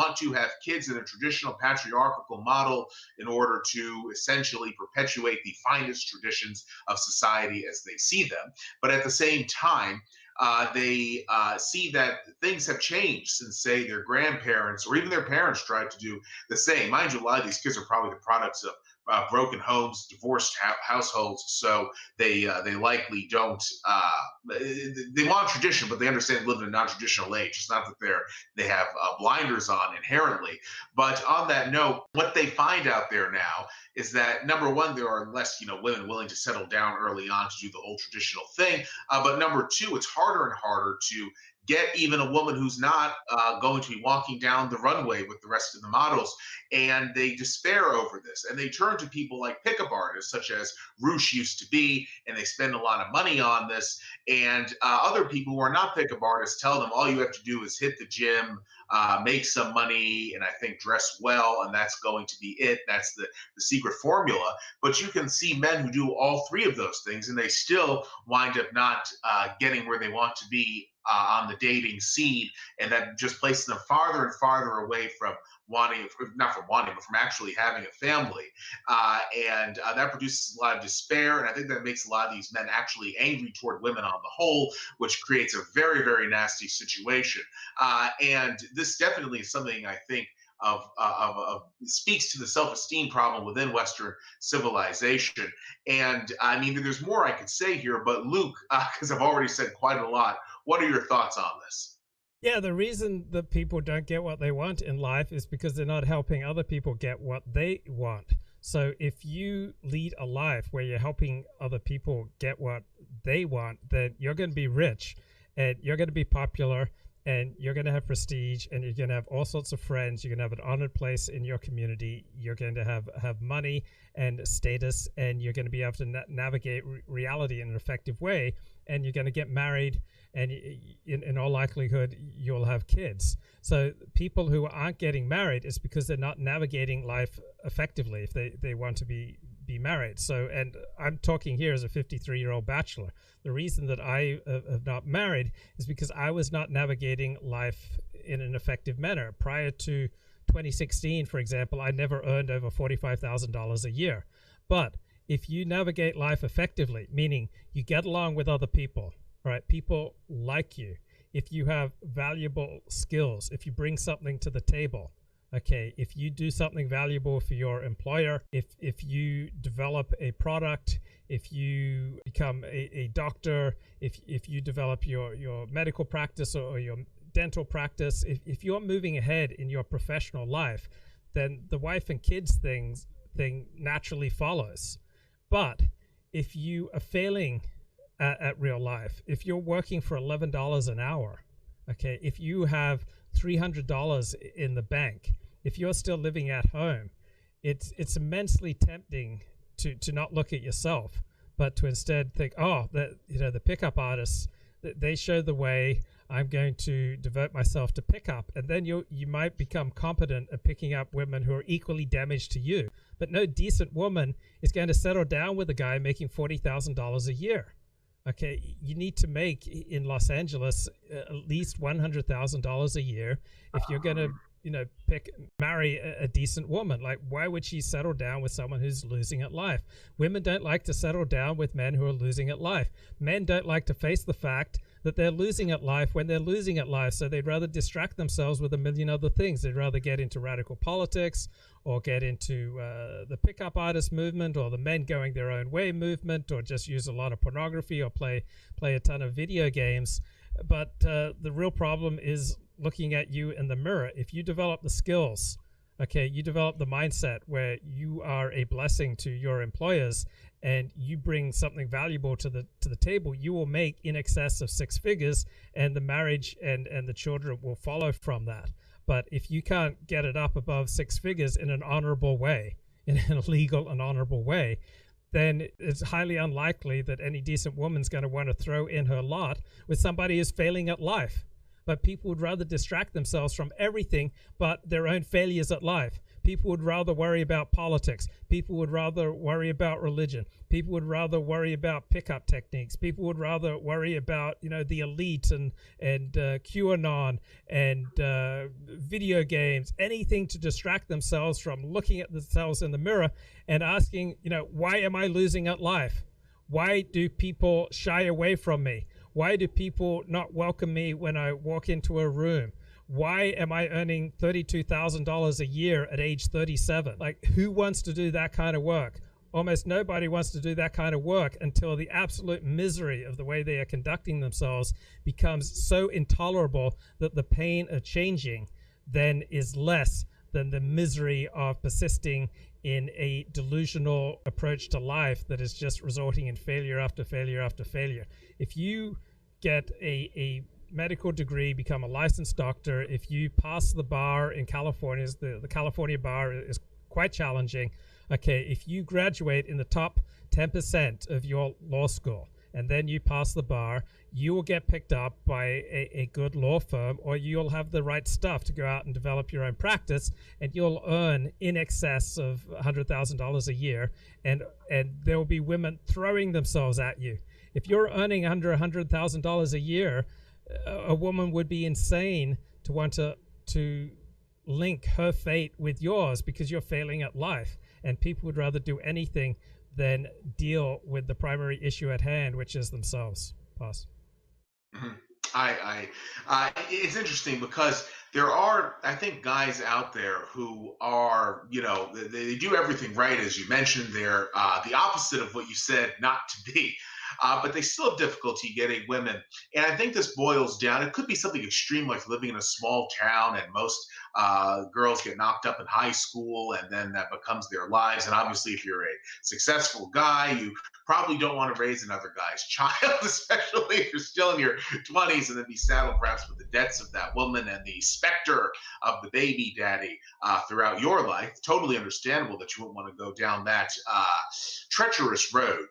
want to have kids in a traditional patriarchal model in order to essentially perpetuate the finest traditions of society as they see them. But at the same time, they see that things have changed since, say, their grandparents or even their parents tried to do the same. Mind you, a lot of these kids are probably the products of broken homes, divorced households, so they likely don't. They want tradition, but they understand they live in a non-traditional age. It's not that they have blinders on inherently. But on that note, what they find out there now is that number one, there are less women willing to settle down early on to do the whole traditional thing. But number two, it's harder and harder to get even a woman who's not going to be walking down the runway with the rest of the models. And they despair over this. And they turn to people like pickup artists, such as Roosh used to be, and they spend a lot of money on this. And other people who are not pickup artists tell them all you have to do is hit the gym, make some money, and I think dress well, and that's going to be it. That's the secret formula. But you can see men who do all three of those things, and they still wind up not getting where they want to be on the dating scene, and that just places them farther and farther away from wanting, not from wanting, but from actually having a family. And that produces a lot of despair, and I think that makes a lot of these men actually angry toward women on the whole, which creates a very, very nasty situation. And this definitely is something I think of speaks to the self-esteem problem within Western civilization. And I mean, there's more I could say here, but Luke, because I've already said quite a lot, what are your thoughts on this? Yeah, the reason that people don't get what they want in life is because they're not helping other people get what they want. So if you lead a life where you're helping other people get what they want, then you're going to be rich and you're going to be popular and you're going to have prestige and you're going to have all sorts of friends. You're going to have an honored place in your community. You're going to have money and status, and you're going to be able to navigate reality in an effective way. And you're going to get married, and in all likelihood, you'll have kids. So people who aren't getting married is because they're not navigating life effectively if they want to be married. So, and I'm talking here as a 53-year-old bachelor. The reason that I have not married is because I was not navigating life in an effective manner. Prior to 2016, for example, I never earned over $45,000 a year. But if you navigate life effectively, meaning you get along with other people, right? People like you. If you have valuable skills, if you bring something to the table, okay, if you do something valuable for your employer, if you develop a product, if you become a doctor, if you develop your medical practice or your dental practice, if you're moving ahead in your professional life, then the wife and kids thing naturally follows. But if you are failing at real life, if you're working for $11 an hour, okay, if you have $300 in the bank, if you're still living at home, it's immensely tempting to not look at yourself, but to instead think, oh, the pickup artists, they show the way. I'm going to devote myself to pickup, and then you might become competent at picking up women who are equally damaged to you. But no decent woman is going to settle down with a guy making $40,000 a year. Okay, you need to make in Los Angeles at least $100,000 a year if you're going to marry a decent woman. Like, why would she settle down with someone who's losing at life? Women don't like to settle down with men who are losing at life. Men don't like to face the fact that they're losing at life when they're losing at life, so they'd rather distract themselves with a million other things. They'd rather get into radical politics or get into the pickup artist movement or the men going their own way movement, or just use a lot of pornography or play a ton of video games. But the real problem is looking at you in the mirror. If you develop the skills, okay, you develop the mindset where you are a blessing to your employers and you bring something valuable to the table, you will make in excess of six figures, and the marriage and the children will follow from that. But if you can't get it up above six figures in an honorable way, in a legal and honorable way, then it's highly unlikely that any decent woman's going to want to throw in her lot with somebody who's failing at life. But people would rather distract themselves from everything but their own failures at life. People would rather worry about politics. People would rather worry about religion. People would rather worry about pickup techniques. People would rather worry about, the elite and QAnon and video games, anything to distract themselves from looking at themselves in the mirror and asking, why am I losing at life? Why do people shy away from me? Why do people not welcome me when I walk into a room? Why am I earning $32,000 a year at age 37? Like, who wants to do that kind of work? Almost nobody wants to do that kind of work until the absolute misery of the way they are conducting themselves becomes so intolerable that the pain of changing then is less than the misery of persisting in a delusional approach to life that is just resulting in failure after failure after failure. If you get a medical degree, become a licensed doctor, if you pass the bar in California, the California bar is quite challenging. Okay, if you graduate in the top 10% of your law school and then you pass the bar, you will get picked up by a good law firm, or you'll have the right stuff to go out and develop your own practice, and you'll earn in excess of $100,000 a year, and there will be women throwing themselves at you. If you're earning under $100,000 a year, a woman would be insane to want to link her fate with yours because you're failing at life. And people would rather do anything than deal with the primary issue at hand, which is themselves. Pass. Mhm. It's interesting because there are, I think, guys out there who are, they do everything right, as you mentioned. They're the opposite of what you said not to be. But they still have difficulty getting women. And I think this boils down, it could be something extreme like living in a small town and most girls get knocked up in high school and then that becomes their lives. And obviously, if you're a successful guy, you probably don't want to raise another guy's child, especially if you're still in your 20s and then be saddled perhaps with the debts of that woman and the specter of the baby daddy throughout your life. Totally understandable that you wouldn't want to go down that treacherous road.